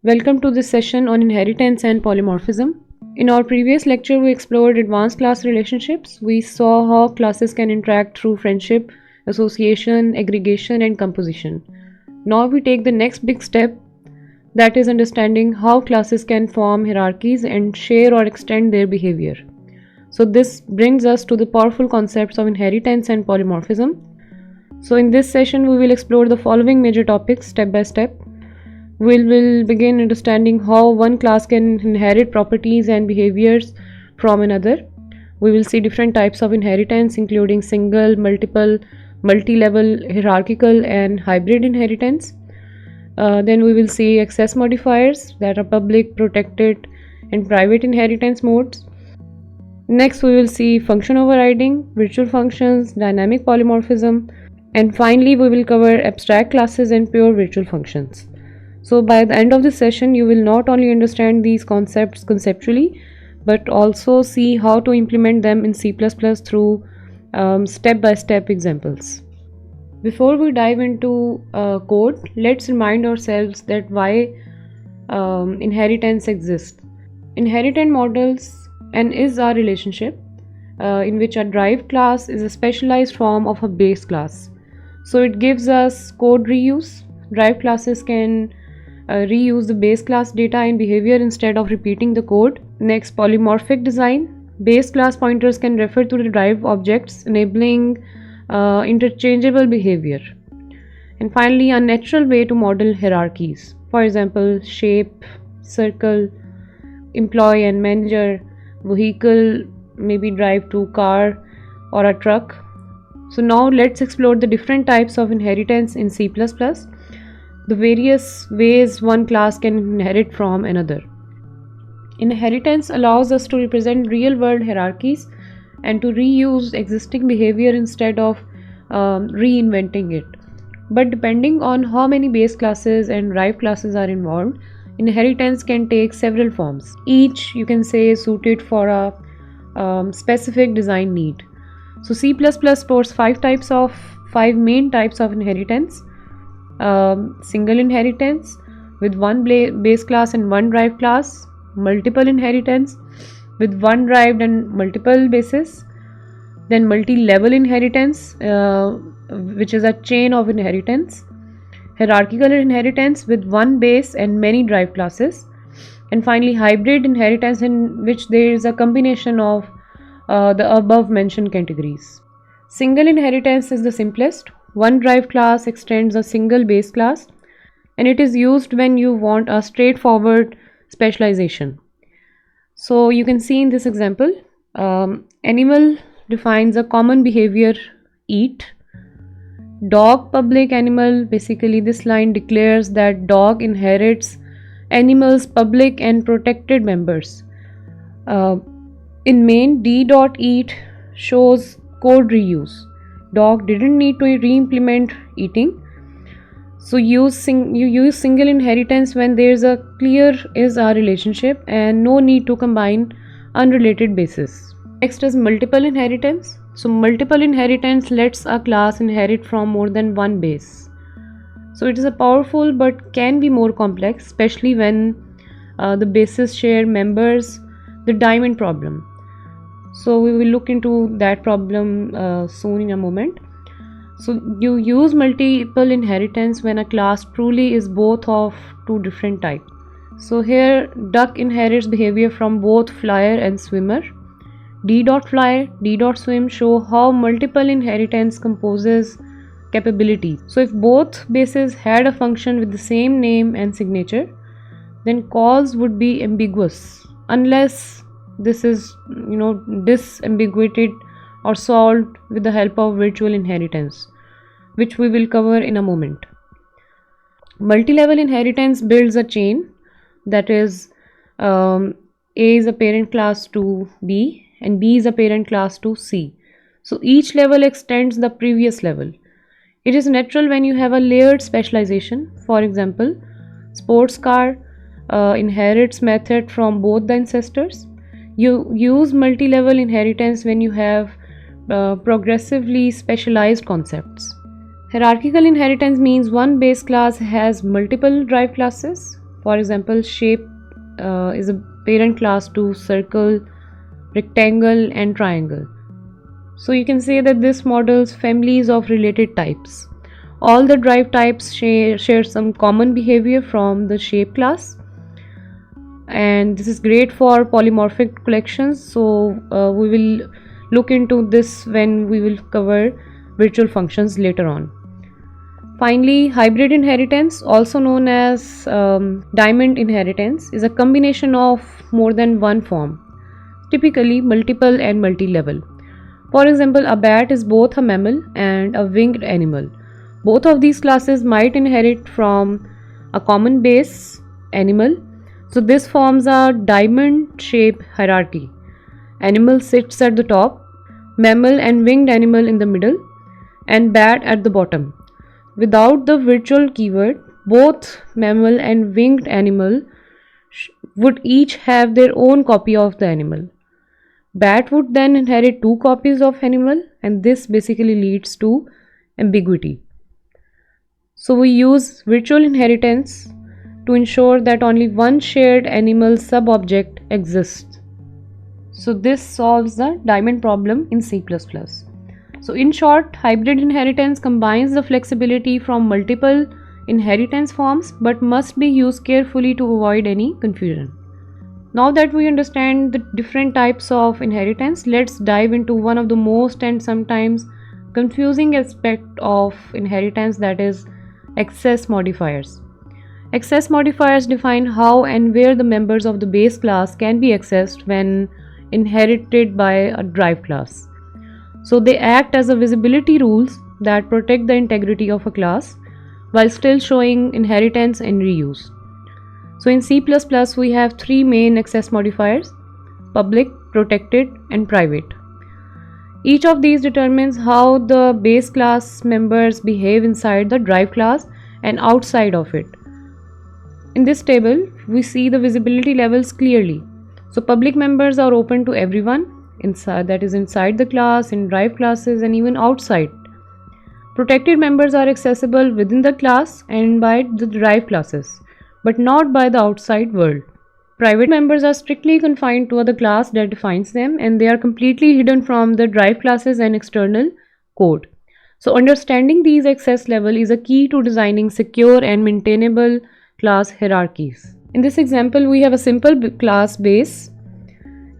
Welcome to this session on inheritance and polymorphism. In our previous lecture, we explored advanced class relationships. We saw how classes can interact through friendship, association, aggregation, and composition. Now we take the next big step, that is understanding how classes can form hierarchies and share or extend their behavior. So this brings us to the powerful concepts of inheritance and polymorphism. So in this session, we will explore the following major topics step by step. We will begin understanding how one class can inherit properties and behaviors from another. We will see different types of inheritance, including single, multiple, multi-level, hierarchical, and hybrid inheritance. Then we will see access modifiers, that are public, protected, and private inheritance modes. Next, we will see function overriding, virtual functions, dynamic polymorphism, and finally we will cover abstract classes and pure virtual functions. So by the end of this session, you will not only understand these concepts conceptually, but also see how to implement them in C++ through step-by-step examples. Before we dive into code, let's remind ourselves that why inheritance exists. Inheritance models and is our relationship in which a derived class is a specialized form of a base class. So it gives us code reuse. Derived classes can reuse the base class data and behavior instead of repeating the code. Next, polymorphic design. Base class pointers can refer to the derived objects, enabling interchangeable behavior. And finally, a natural way to model hierarchies. For example, shape, circle, employee and manager, vehicle, maybe drive to car or a truck. So now let's explore the different types of inheritance in C++. The various ways one class can inherit from another. Inheritance allows us to represent real-world hierarchies and to reuse existing behavior instead of reinventing it. But depending on how many base classes and derived classes are involved, inheritance can take several forms. Each, you can say, is suited for a specific design need. So C++ supports five main types of inheritance. Single inheritance with one base class and one derived class, multiple inheritance with one derived and multiple bases, then multi-level inheritance, which is a chain of inheritance, hierarchical inheritance with one base and many derived classes, and finally hybrid inheritance, in which there is a combination of the above mentioned categories. Single inheritance is the simplest. One derived class extends a single base class, and it is used when you want a straightforward specialization. So you can see in this example, animal defines a common behavior, eat. Dog public animal, basically this line declares that dog inherits animal's public and protected members. In main, d.eat shows code reuse. Dog didn't need to re-implement eating. So you use single inheritance when there's a clear is-are relationship and no need to combine unrelated bases. Next is multiple inheritance. So multiple inheritance lets a class inherit from more than one base. So it is a powerful but can be more complex, especially when the bases share members, the diamond problem. So we will look into that problem soon in a moment. So you use multiple inheritance when a class truly is both of two different types. So here duck inherits behavior from both flyer and swimmer. D.flyer, D.swim show how multiple inheritance composes capabilities. So if both bases had a function with the same name and signature, then calls would be ambiguous unless this is disambiguated or solved with the help of virtual inheritance, which we will cover in a moment. Multi-level inheritance builds a chain, that is A is a parent class to B and B is a parent class to C. So each level extends the previous level. It is natural when you have a layered specialization. For example, sports car inherits method from both the ancestors. You use multi-level inheritance when you have progressively specialized concepts. Hierarchical inheritance means one base class has multiple derived classes. For example, shape is a parent class to circle, rectangle and triangle. So you can say that this models families of related types. All the drive types share some common behavior from the shape class, and this is great for polymorphic collections. So we will look into this when we will cover virtual functions later on. Finally, hybrid inheritance, also known as diamond inheritance, is a combination of more than one form, typically multiple and multi-level. For example, a bat is both a mammal and a winged animal. Both of these classes might inherit from a common base animal. So this forms a diamond shape hierarchy. Animal sits at the top, mammal and winged animal in the middle, and bat at the bottom. Without the virtual keyword, both mammal and winged animal would each have their own copy of the animal. Bat would then inherit two copies of animal, and this basically leads to ambiguity. So we use virtual inheritance to ensure that only one shared animal sub-object exists. So this solves the diamond problem in C++. So in short, hybrid inheritance combines the flexibility from multiple inheritance forms but must be used carefully to avoid any confusion. Now that we understand the different types of inheritance, let's dive into one of the most and sometimes confusing aspect of inheritance, that is access modifiers. Access modifiers define how and where the members of the base class can be accessed when inherited by a derived class. So they act as a visibility rules that protect the integrity of a class while still showing inheritance and reuse. So in C++ we have three main access modifiers: public, protected and private. Each of these determines how the base class members behave inside the derived class and outside of it. In this table we see the visibility levels clearly. So public members are open to everyone inside, that is inside the class, in derived classes and even outside. Protected members are accessible within the class and by the derived classes, but not by the outside world. Private members are strictly confined to the class that defines them, and they are completely hidden from the derived classes and external code. So understanding these access level is a key to designing secure and maintainable class hierarchies. In this example, we have a simple class base.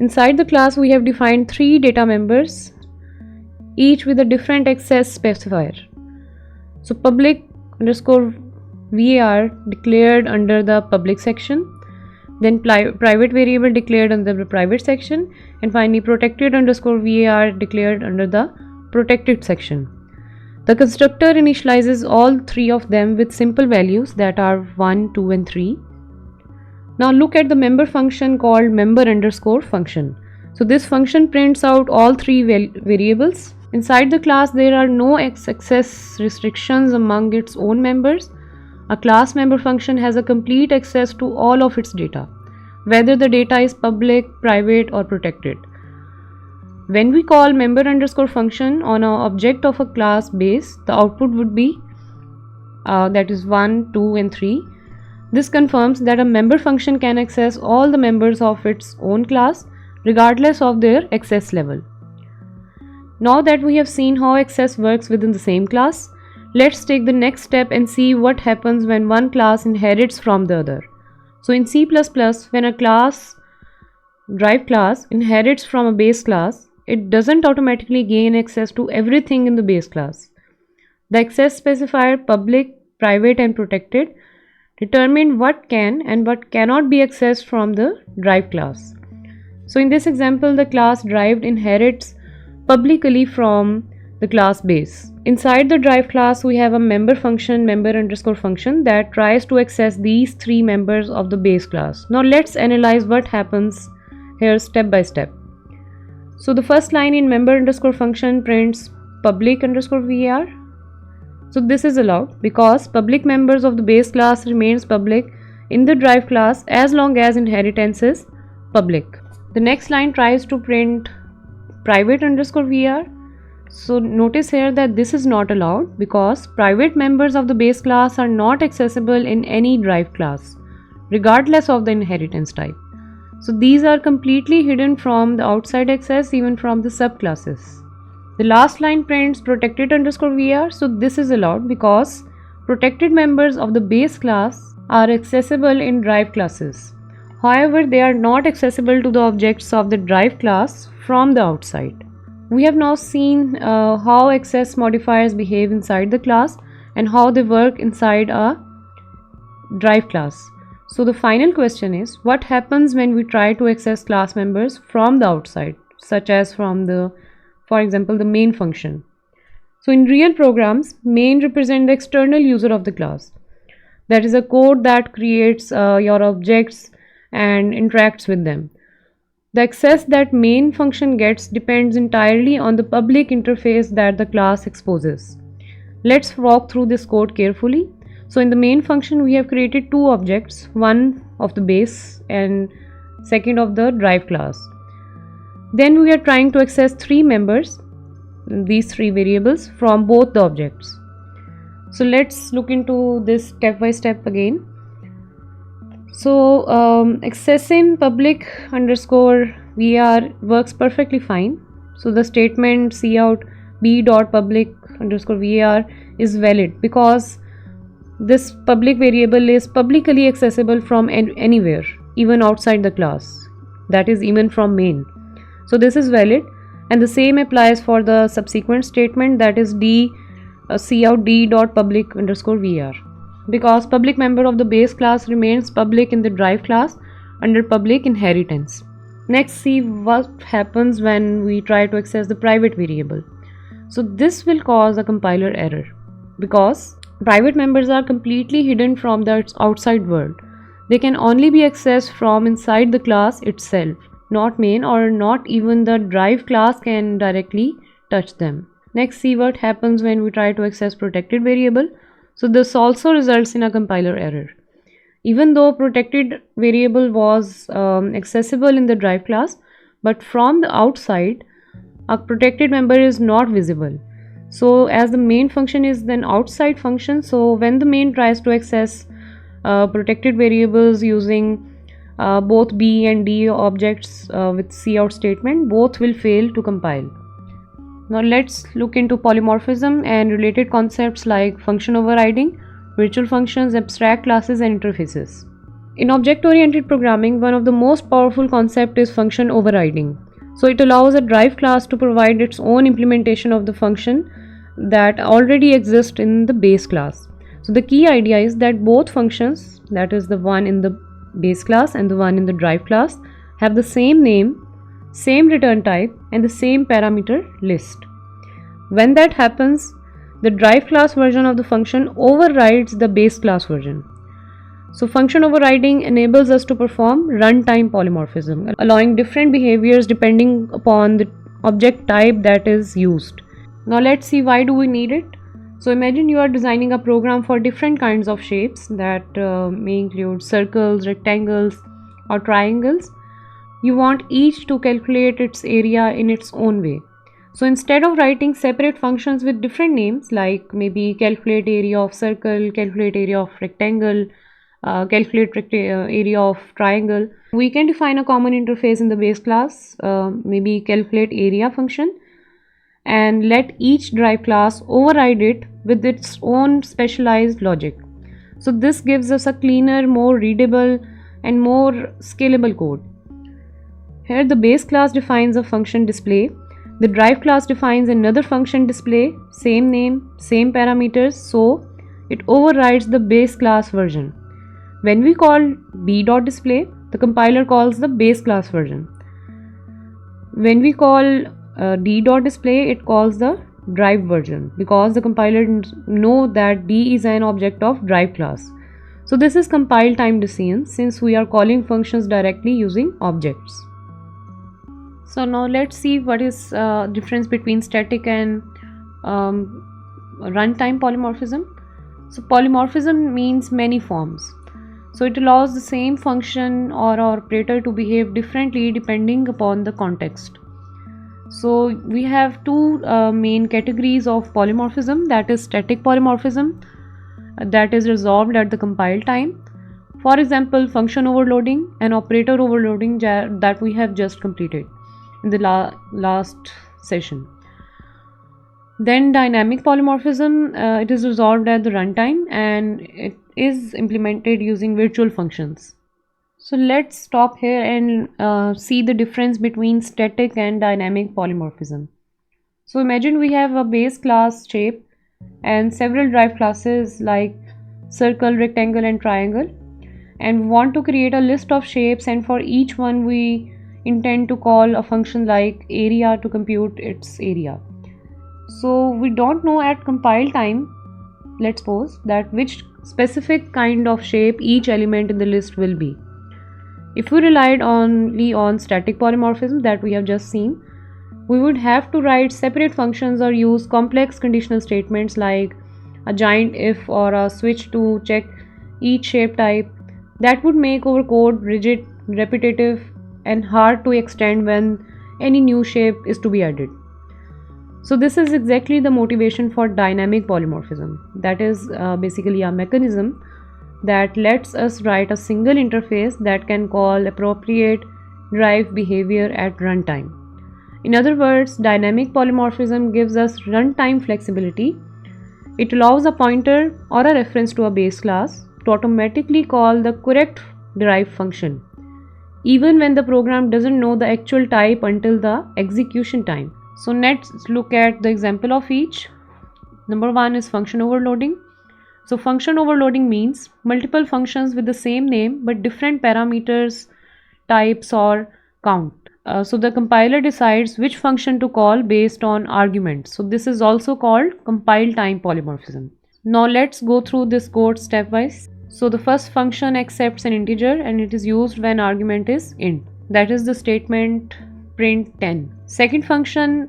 Inside the class, we have defined three data members, each with a different access specifier. So public underscore var declared under the public section, then private variable declared under the private section, and finally protected underscore var declared under the protected section. The constructor initializes all three of them with simple values that are 1, 2 and 3. Now look at the member function called member underscore function. So this function prints out all three variables. Inside the class there are no access restrictions among its own members. A class member function has a complete access to all of its data, whether the data is public, private or protected. When we call member underscore function on an object of a class base, the output would be that is 1, 2 and 3. This confirms that a member function can access all the members of its own class regardless of their access level. Now that we have seen how access works within the same class, let's take the next step and see what happens when one class inherits from the other. So in C++, when a class, derived class, inherits from a base class, it doesn't automatically gain access to everything in the base class. The access specifier public, private and protected determine what can and what cannot be accessed from the derived class. So in this example, the class derived inherits publicly from the class base. Inside the derived class, we have a member function, member underscore function, that tries to access these three members of the base class. Now let's analyze what happens here step by step. So the first line in member underscore function prints public underscore var. So this is allowed because public members of the base class remains public in the derived class as long as inheritance is public. The next line tries to print private underscore var. So notice here that this is not allowed because private members of the base class are not accessible in any derived class. regardless of the inheritance type. So these are completely hidden from the outside access, even from the subclasses. The last line prints protected underscore vr. So this is allowed because protected members of the base class are accessible in derived classes. However, they are not accessible to the objects of the derived class from the outside. We have now seen how access modifiers behave inside the class and how they work inside a derived class. So the final question is, what happens when we try to access class members from the outside, such as from the, for example, the main function. So in real programs, main represent the external user of the class. That is a code that creates your objects and interacts with them. The access that main function gets depends entirely on the public interface that the class exposes. Let's walk through this code carefully. So in the main function, we have created two objects, one of the base and second of the derived class. Then we are trying to access three members, these three variables, from both the objects. So let's look into this step by step again. So accessing public underscore vr works perfectly fine. So the statement cout b dot public underscore vr is valid because this public variable is publicly accessible from anywhere, even outside the class, that is even from main. So this is valid, and the same applies for the subsequent statement, that is cout d dot public underscore vr, because public member of the base class remains public in the derived class under public inheritance. Next, see what happens when we try to access the private variable. So this will cause a compiler error because private members are completely hidden from the outside world. They can only be accessed from inside the class itself, not main, or not even the derived class can directly touch them. Next, see what happens when we try to access protected variable. So this also results in a compiler error. Even though protected variable was accessible in the derived class, but from the outside, a protected member is not visible. So as the main function is then outside function, so when the main tries to access protected variables using both b and d objects with cout statement, both will fail to compile. Now let's look into polymorphism and related concepts like function overriding, virtual functions, abstract classes, and interfaces. In object-oriented programming, one of the most powerful concepts is function overriding. So it allows a derived class to provide its own implementation of the function that already exists in the base class. So the key idea is that both functions, that is the one in the base class and the one in the derived class, have the same name, same return type, and the same parameter list. When that happens, the derived class version of the function overrides the base class version. So function overriding enables us to perform runtime polymorphism, allowing different behaviors depending upon the object type that is used. Now let's see why do we need it. So imagine you are designing a program for different kinds of shapes that may include circles, rectangles, or triangles. You want each to calculate its area in its own way. So instead of writing separate functions with different names, like maybe calculate area of circle, calculate area of rectangle, calculate area of triangle, we can define a common interface in the base class, maybe calculate area function, and let each derived class override it with its own specialized logic. So this gives us a cleaner, more readable, and more scalable code. Here the base class defines a function display, the derived class defines another function display, same name, same parameters, so it overrides the base class version. When we call b.display, the compiler calls the base class version. When we call d.display, it calls the derived version because the compiler know that d is an object of derived class. So this is compile time decision since we are calling functions directly using objects. So now let's see what is difference between static and runtime polymorphism. So polymorphism means many forms. So it allows the same function or operator to behave differently depending upon the context. So we have two main categories of polymorphism, that is static polymorphism that is resolved at the compile time. For example, function overloading and operator overloading that we have just completed in the last session. Then dynamic polymorphism, it is resolved at the runtime and it is implemented using virtual functions. So let's stop here and see the difference between static and dynamic polymorphism. So imagine we have a base class shape and several derived classes like circle, rectangle and triangle, and we want to create a list of shapes, and for each one we intend to call a function like area to compute its area. So we don't know at compile time, let's suppose, that which specific kind of shape each element in the list will be. If we relied only on static polymorphism that we have just seen, we would have to write separate functions or use complex conditional statements like a giant if or a switch to check each shape type. That would make our code rigid, repetitive, and hard to extend when any new shape is to be added. So this is exactly the motivation for dynamic polymorphism. That is basically a mechanism that lets us write a single interface that can call appropriate derived behavior at runtime. In other words, dynamic polymorphism gives us runtime flexibility. It allows a pointer or a reference to a base class to automatically call the correct derived function, even when the program doesn't know the actual type until the execution time. So let's look at the example of each. Number one is function overloading. So function overloading means multiple functions with the same name but different parameters, types or count. So the compiler decides which function to call based on arguments. So this is also called compile time polymorphism. Now let's go through this code stepwise. So the first function accepts an integer and it is used when argument is int. That is the statement print 10. Second function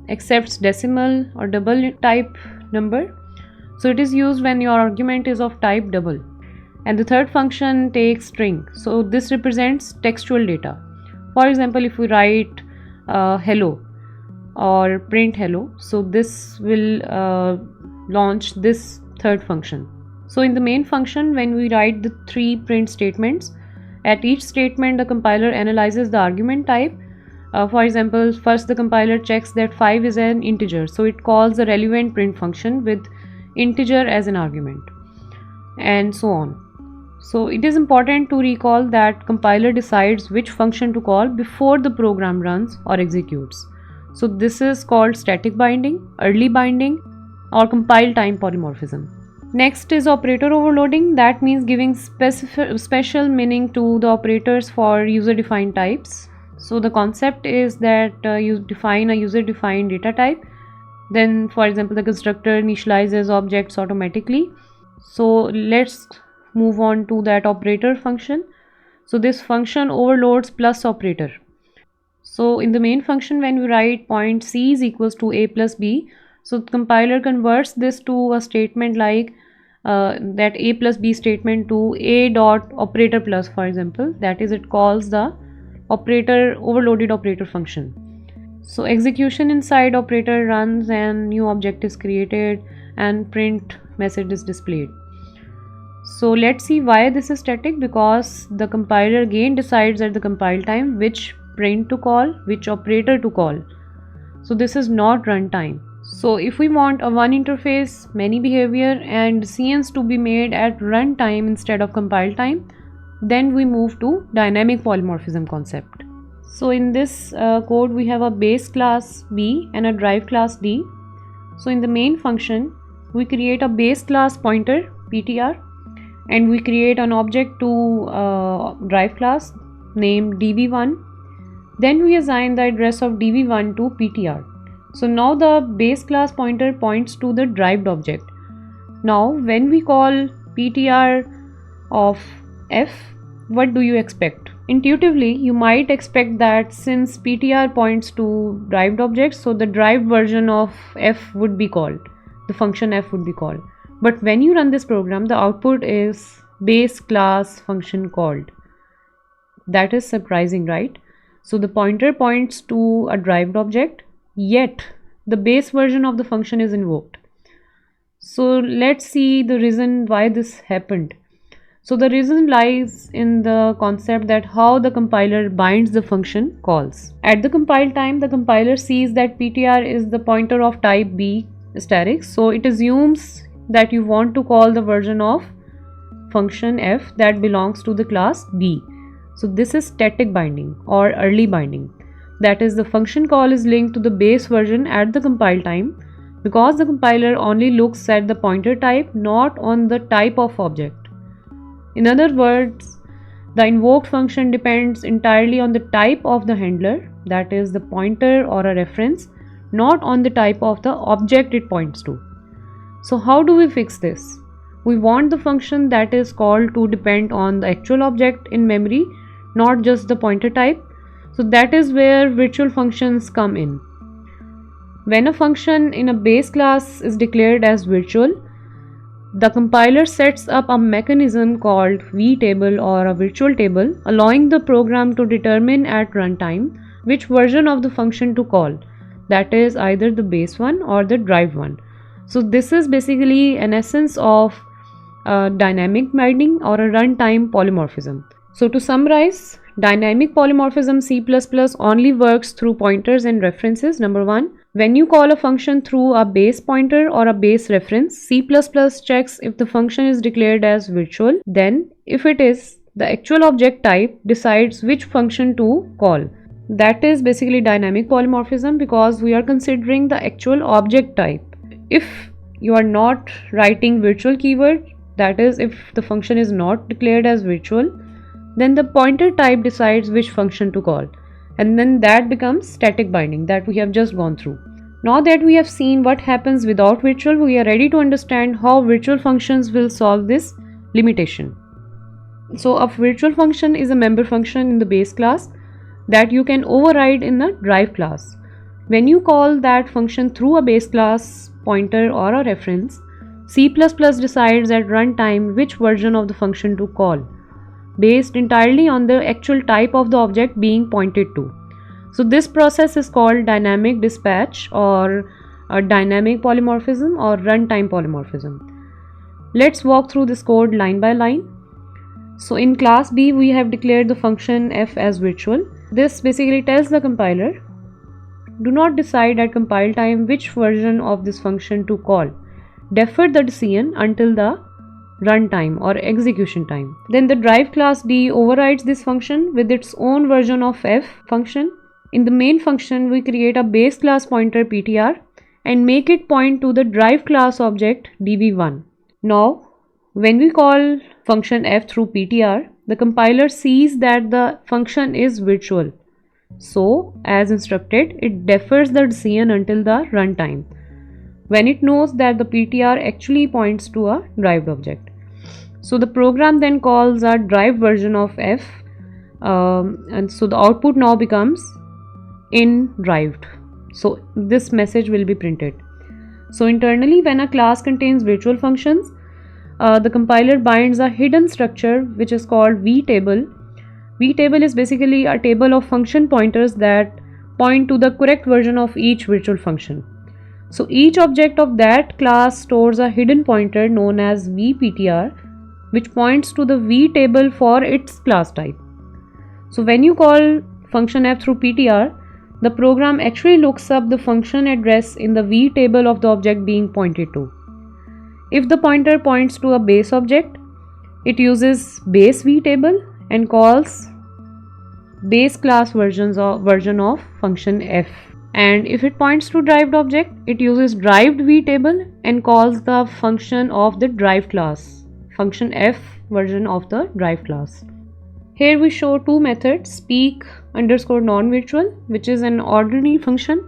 accepts decimal or double type number. So it is used when your argument is of type double. And the third function takes string. So this represents textual data. For example, if we write hello or print hello, so this will launch this third function. So in the main function, when we write the three print statements, at each statement the compiler analyzes the argument type. For example, first the compiler checks that 5 is an integer, so it calls the relevant print function with integer as an argument, and so on. So it is important to recall that compiler decides which function to call before the program runs or executes. So this is called static binding, early binding, or compile time polymorphism. Next is operator overloading. That means giving special meaning to the operators for user defined types. So the concept is that you define a user defined data type. Then, for example, the constructor initializes objects automatically. So let's move on to that operator function. So this function overloads plus operator. So in the main function, when we write point c is equals to a plus b, so the compiler converts this to a statement like that a plus b statement to a dot operator plus, for example. That is, it calls the operator overloaded operator function. So execution inside operator runs and new object is created and print message is displayed. So let's see why this is static, because the compiler again decides at the compile time which print to call, which operator to call. So this is not runtime. So if we want a one interface, many behavior and decisions to be made at runtime instead of compile time, then we move to dynamic polymorphism concept. So in this code we have a base class B and a derived class D. So in the main function we create a base class pointer ptr and we create an object to derived class named dv1. Then we assign the address of dv1 to ptr. So now the base class pointer points to the derived object. Now when we call ptr of f, what do you expect? Intuitively, you might expect that since ptr points to derived objects, so the derived version of f would be called, the function f would be called. But when you run this program, the output is base class function called. That is surprising, right? So the pointer points to a derived object, yet the base version of the function is invoked. So let's see the reason why this happened. So the reason lies in the concept that how the compiler binds the function calls. At the compile time, the compiler sees that ptr is the pointer of type b asterisk, so it assumes that you want to call the version of function f that belongs to the class b. So this is static binding or early binding. That is, the function call is linked to the base version at the compile time, because the compiler only looks at the pointer type, not on the type of object. In other words, the invoked function depends entirely on the type of the handler, that is the pointer or a reference, not on the type of the object it points to. So how do we fix this? We want the function that is called to depend on the actual object in memory, not just the pointer type. So that is where virtual functions come in. When a function in a base class is declared as virtual, the compiler sets up a mechanism called vtable or a virtual table, allowing the program to determine at runtime which version of the function to call, that is either the base one or the derived one. So this is basically an essence of dynamic binding or a runtime polymorphism. So to summarize, dynamic polymorphism C++ only works through pointers and references. Number one, when you call a function through a base pointer or a base reference, C++ checks if the function is declared as virtual. Then, if it is, the actual object type decides which function to call. That is basically dynamic polymorphism, because we are considering the actual object type. If you are not writing virtual keyword, that is, if the function is not declared as virtual, then the pointer type decides which function to call, and then that becomes static binding that we have just gone through. Now that we have seen what happens without virtual, we are ready to understand how virtual functions will solve this limitation. So a virtual function is a member function in the base class that you can override in the derived class. When you call that function through a base class pointer or a reference, C++ decides at runtime which version of the function to call, based entirely on the actual type of the object being pointed to. So this process is called dynamic dispatch or a dynamic polymorphism or runtime polymorphism. Let's walk through this code line by line. So in class B, we have declared the function f as virtual. This basically tells the compiler, do not decide at compile time which version of this function to call. Defer the decision until the runtime or execution time. Then the derived class D overrides this function with its own version of f function. In the main function, we create a base class pointer ptr and make it point to the derived class object db1. Now, when we call function f through ptr, the compiler sees that the function is virtual. So, as instructed, it defers the decision until the runtime, when it knows that the ptr actually points to a derived object. So the program then calls a derived version of f, and so the output now becomes in derived. So this message will be printed. So internally, when a class contains virtual functions, the compiler binds a hidden structure which is called vtable. Vtable is basically a table of function pointers that point to the correct version of each virtual function. So each object of that class stores a hidden pointer known as vptr, which points to the vtable for its class type. So when you call function f through ptr, the program actually looks up the function address in the vtable of the object being pointed to. If the pointer points to a base object, it uses base vtable and calls base class version of function f. And if it points to derived object, it uses derived vtable and calls the function of the derived class, function f version of the derived class. Here we show two methods, speak underscore non-virtual, which is an ordinary function,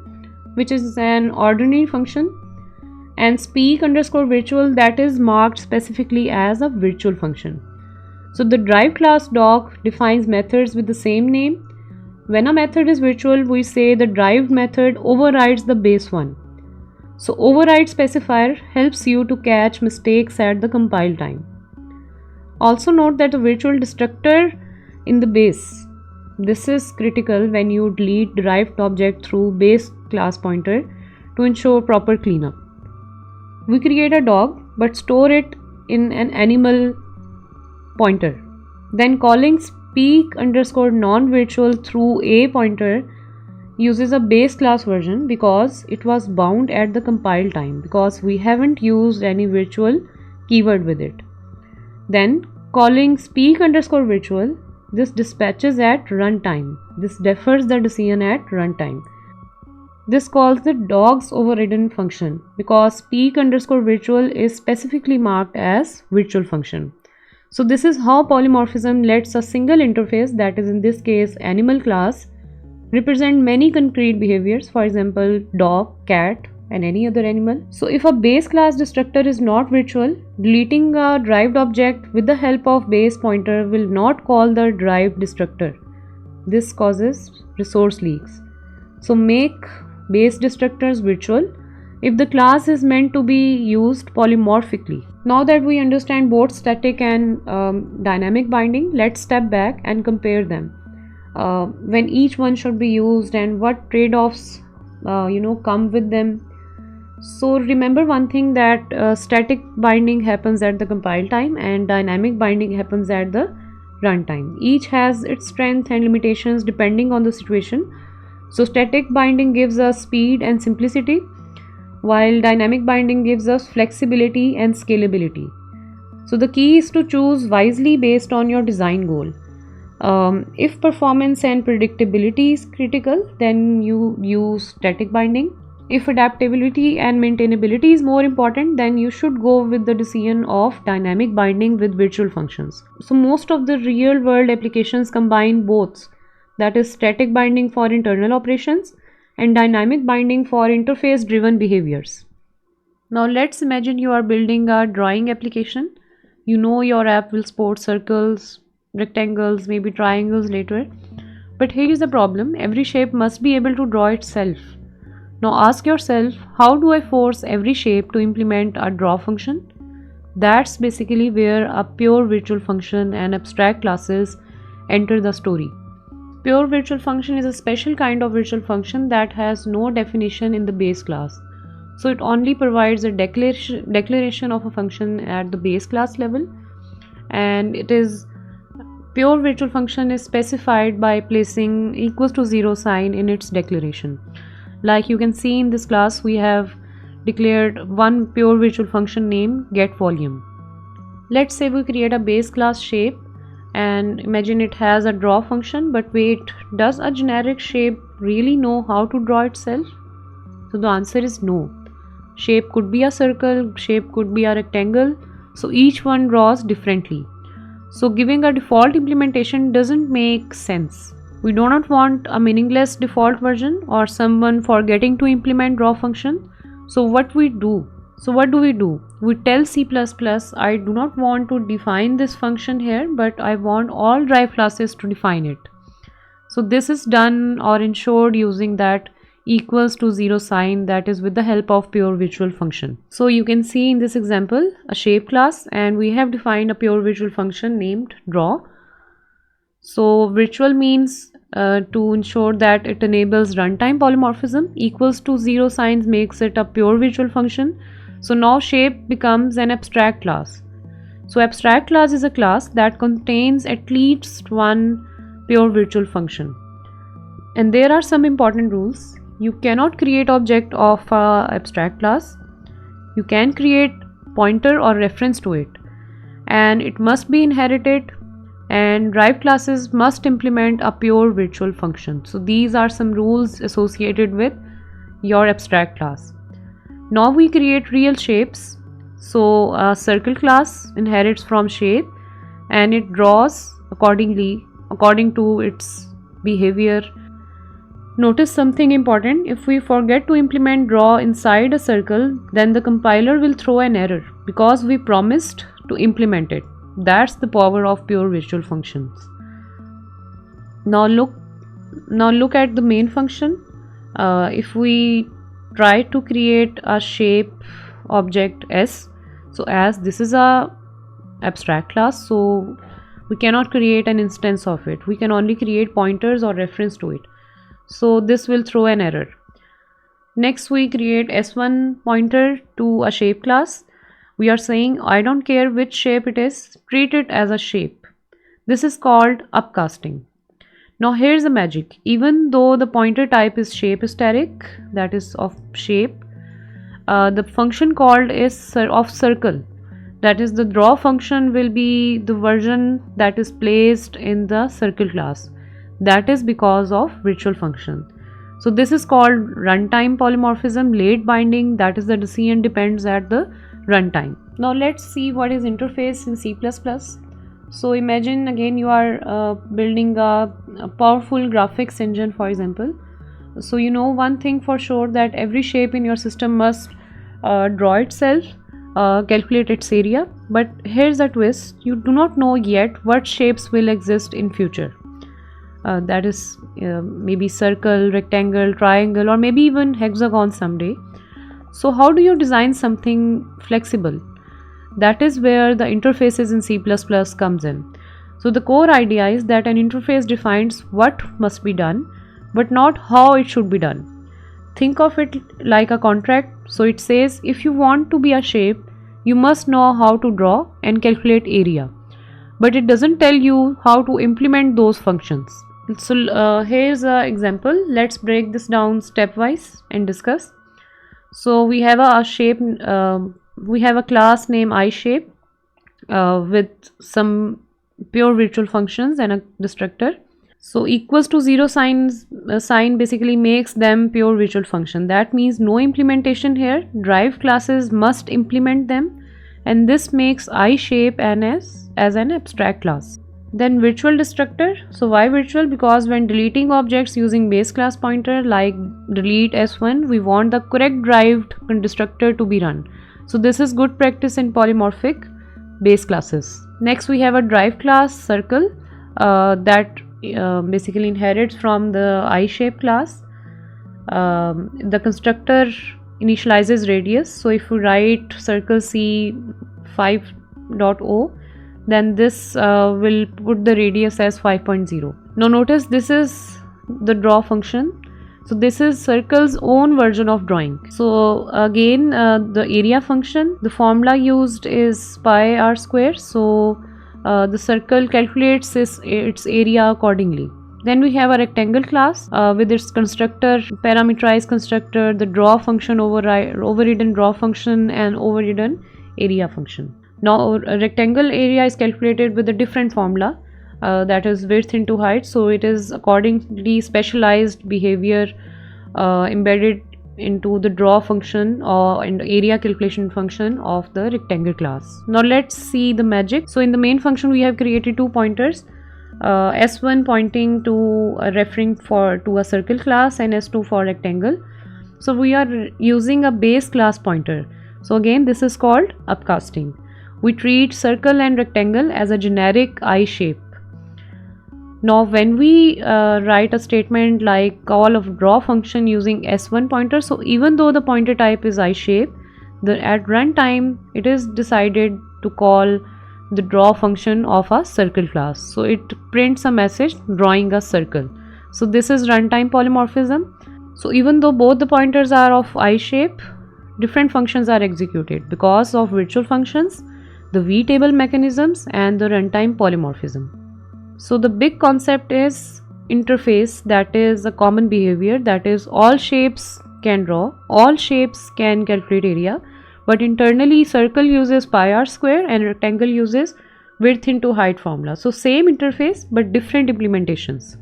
and speak underscore virtual, that is marked specifically as a virtual function. So the derived class doc defines methods with the same name. When a method is virtual, we say the derived method overrides the base one. So override specifier helps you to catch mistakes at the compile time. Also note that the virtual destructor in the base. This is critical when you delete derived object through base class pointer to ensure proper cleanup. We create a dog but store it in an animal pointer. Then calling speak underscore non-virtual through a pointer uses a base class version because it was bound at the compile time, because we haven't used any virtual keyword with it. Then calling speak underscore virtual, this dispatches at runtime. This defers the decision at runtime. This calls the dogs overridden function because speak underscore virtual is specifically marked as virtual function. So this is how polymorphism lets a single interface, that is in this case animal class, represent many concrete behaviors, for example dog, cat and any other animal. So if a base class destructor is not virtual, deleting a derived object with the help of base pointer will not call the derived destructor. This causes resource leaks. So make base destructors virtual if the class is meant to be used polymorphically. Now that we understand both static and dynamic binding, let's step back and compare them. When each one should be used and what trade-offs come with them. So remember one thing, that static binding happens at the compile time and dynamic binding happens at the runtime. Each has its strengths and limitations depending on the situation. So static binding gives us speed and simplicity, while dynamic binding gives us flexibility and scalability. So the key is to choose wisely based on your design goal. If performance and predictability is critical, then you use static binding. If adaptability and maintainability is more important, then you should go with the decision of dynamic binding with virtual functions. So most of the real world applications combine both, that is static binding for internal operations and dynamic binding for interface driven behaviors. Now let's imagine you are building a drawing application. You know your app will support circles, rectangles, maybe triangles later. But here is the problem, every shape must be able to draw itself. Now ask yourself, how do I force every shape to implement a draw function? That's basically where a pure virtual function and abstract classes enter the story. Pure virtual function is a special kind of virtual function that has no definition in the base class. So it only provides a declaration of a function at the base class level, and pure virtual function is specified by placing equals to 0 sign in its declaration. Like you can see in this class, we have declared one pure virtual function named getVolume. Let's say we create a base class shape and imagine it has a draw function, but wait, does a generic shape really know how to draw itself? So the answer is no. Shape could be a circle, shape could be a rectangle, so each one draws differently. So giving a default implementation doesn't make sense. We do not want a meaningless default version or someone forgetting to implement draw function. So what do we do? We tell C++, I do not want to define this function here, but I want all derived classes to define it. So this is done or ensured using that equals to 0 sign, that is with the help of pure virtual function. So you can see in this example a shape class, and we have defined a pure virtual function named draw. So virtual means to ensure that it enables runtime polymorphism. Equals to 0 signs makes it a pure virtual function. So now shape becomes an abstract class. So abstract class is a class that contains at least one pure virtual function. And there are some important rules. You cannot create object of a abstract class. You can create pointer or reference to it, and it must be inherited, and derived classes must implement a pure virtual function. So these are some rules associated with your abstract class. Now we create real shapes. So a circle class inherits from shape and it draws according to its behavior. Notice something important, if we forget to implement draw inside a circle, then the compiler will throw an error because we promised to implement it. That's the power of pure virtual functions. Now look at the main function. If we try to create a shape object S, so as this is a abstract class, so we cannot create an instance of it. We can only create pointers or reference to it. So this will throw an error. Next we create S1 pointer to a shape class. We are saying I don't care which shape it is, treat it as a shape. This is called upcasting. Now here's the magic. Even though the pointer type is shape hysteric, that is of shape, the function called is of circle. That is, the draw function will be the version that is placed in the circle class. That is because of virtual function. So this is called runtime polymorphism, late binding. That is, the decision depends at the runtime. Now let's see what is interface in C++. So imagine again you are building a powerful graphics engine, for example. So you know one thing for sure, that every shape in your system must draw itself, calculate its area. But here's the twist: you do not know yet what shapes will exist in future. That is maybe circle, rectangle, triangle, or maybe even hexagon someday. So how do you design something flexible? That is where the interfaces in C++ comes in. So the core idea is that an interface defines what must be done, but not how it should be done. Think of it like a contract. So it says if you want to be a shape, you must know how to draw and calculate area, but it doesn't tell you how to implement those functions. So here's an example. Let's break this down stepwise and discuss. So we have a shape, we have a class named iShape with some pure virtual functions and a destructor. So equals to 0 sign basically makes them pure virtual function. That means no implementation here. Derived classes must implement them, and this makes iShape as an abstract class. Then virtual destructor. So why virtual? Because when deleting objects using base class pointer like delete s1, we want the correct derived destructor to be run. So this is good practice in polymorphic base classes. Next we have a derived class circle that basically inherits from the iShape class. The constructor initializes radius. So if we write circle C 5.0, then this will put the radius as 5.0. Now notice this is the draw function. So this is circle's own version of drawing. So again the area function, the formula used is pi r square. So the circle calculates its area accordingly. Then we have a rectangle class with its constructor, parameterized constructor, the draw function, overridden draw function, and overridden area function. Now a rectangle area is calculated with a different formula, that is width into height. So it is accordingly specialized behavior embedded into the draw function or in the area calculation function of the rectangle class. Now let's see the magic. So in the main function we have created two pointers, s1 pointing to referring to a circle class, and s2 for rectangle. So we are using a base class pointer. So again this is called upcasting. We treat circle and rectangle as a generic iShape. Now when we write a statement like call of draw function using s1 pointer, so even though the pointer type is iShape, at runtime it is decided to call the draw function of a circle class. So it prints a message drawing a circle. So this is runtime polymorphism. So even though both the pointers are of iShape, different functions are executed because of virtual functions, the vtable mechanisms, and the runtime polymorphism. So the big concept is interface, that is a common behavior, that is all shapes can draw, all shapes can calculate area, but internally circle uses pi r square and rectangle uses width into height formula. So same interface but different implementations.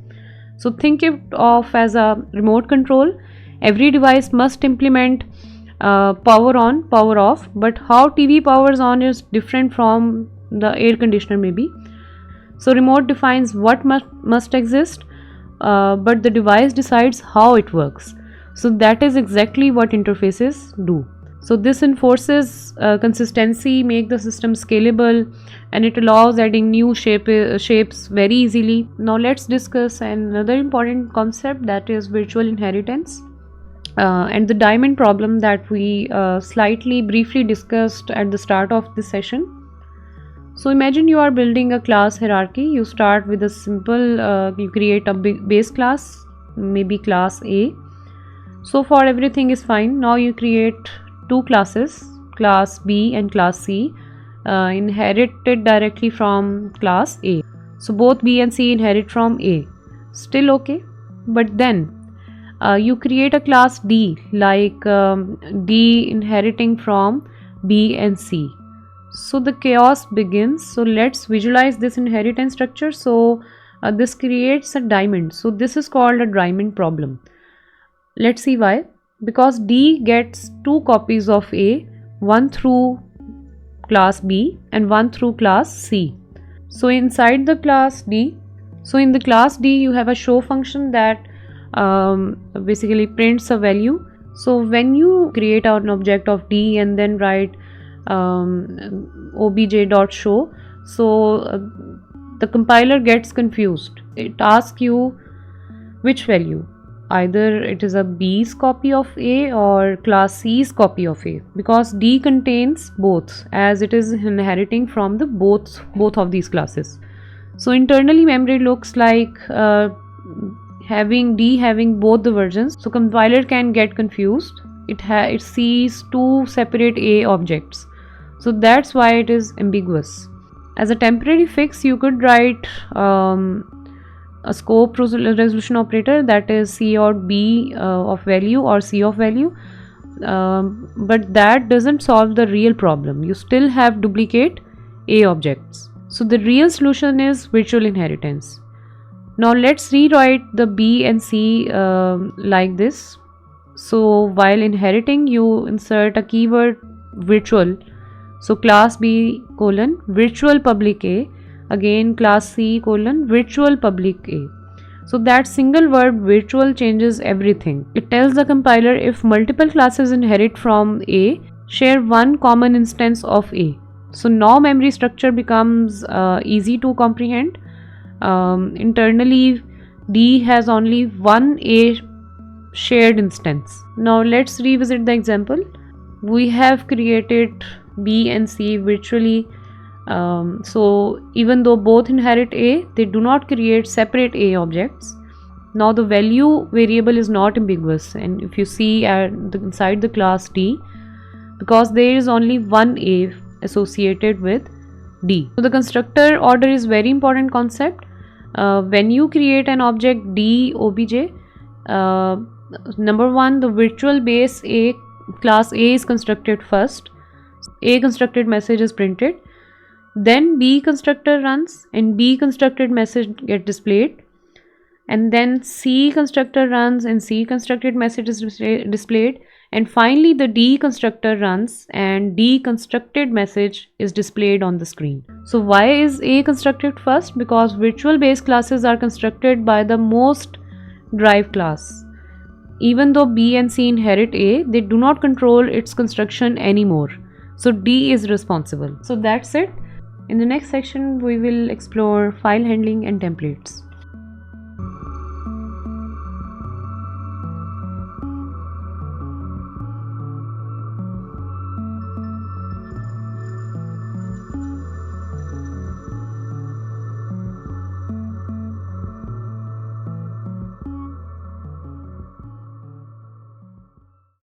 So think it of as a remote control. Every device must implement power on, power off, but how TV powers on is different from the air conditioner maybe. So remote defines what must exist, but the device decides how it works. So that is exactly what interfaces do. So this enforces consistency, make the system scalable, and it allows adding new shapes very easily. Now let's discuss another important concept, that is virtual inheritance. And the diamond problem that we slightly briefly discussed at the start of this session. So imagine you are building a class hierarchy. You start with a simple, you create a base class, maybe class A. So far everything is fine. Now you create two classes, class B and class C inherited directly from class A. So both B and C inherit from A. Still okay. But then you create a class D, like D inheriting from B and C. So the chaos begins. So let's visualize this inheritance structure. So this creates a diamond. So this is called a diamond problem. Let's see why. Because D gets two copies of A, one through class B and one through class C. So inside the class D, in the class D you have a show function that basically prints a value. So when you create an object of D and then write obj.show, so the compiler gets confused. It asks you which value, either it is a B's copy of A or class C's copy of A, because D contains both, as it is inheriting from the both of these classes. So internally memory looks like having both the versions, so compiler can get confused. It sees two separate A objects, so that's why it is ambiguous. As a temporary fix, you could write a scope resolution operator, that is C or B of value or C of value, but that doesn't solve the real problem. You still have duplicate A objects. So the real solution is virtual inheritance. Now let's rewrite the B and C like this. So while inheriting, you insert a keyword virtual. So class B colon virtual public A, again class C colon virtual public A. So that single word virtual changes everything. It tells the compiler if multiple classes inherit from A, share one common instance of A. So now memory structure becomes easy to comprehend. Internally D has only one A shared instance. Now let's revisit the example. We have created B and C virtually. So even though both inherit A, they do not create separate A objects. Now the value variable is not ambiguous, and if you see inside the class D, because there is only one A associated with D. So the constructor order is very important concept. When you create an object D obj, number one, the virtual base A class A is constructed first. A constructed message is printed, then B constructor runs and B constructed message get displayed, and then C constructor runs and C constructed message is displayed, and finally the D constructor runs and D constructed message is displayed on the screen. So why is A constructed first? Because virtual base classes are constructed by the most derived class. Even though B and C inherit A, they do not control its construction anymore. So D is responsible. So that's it. In the next section, we will explore file handling and templates.